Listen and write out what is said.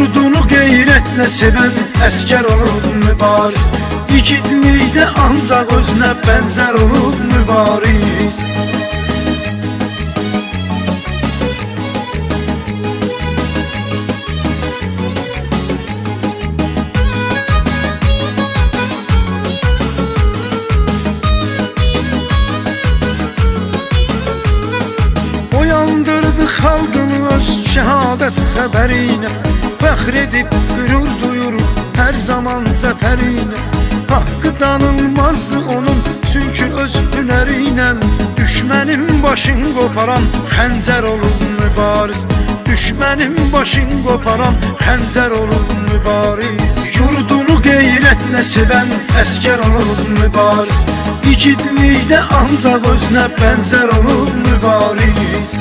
Yurdunu qeyrətlə sevən əskər olur mübariz. İgidlikdə ancaq özünə bənzər olur mübariz. Oyandırdı xalqını öz şəhadət xəbərinə, fəxr edib qürur duyur hər zaman zəfərinə. Haqqı danılmazdı onun çünki öz hünərinə, düşmənin başın qoparan xəncər olur mübariz. Düşmənin başın qoparan xəncər olur mübariz. Yurdunu qeyrətlə sevən əskər olur mübariz. İgidlikdə ancaq özünə bənzər olur mübariz.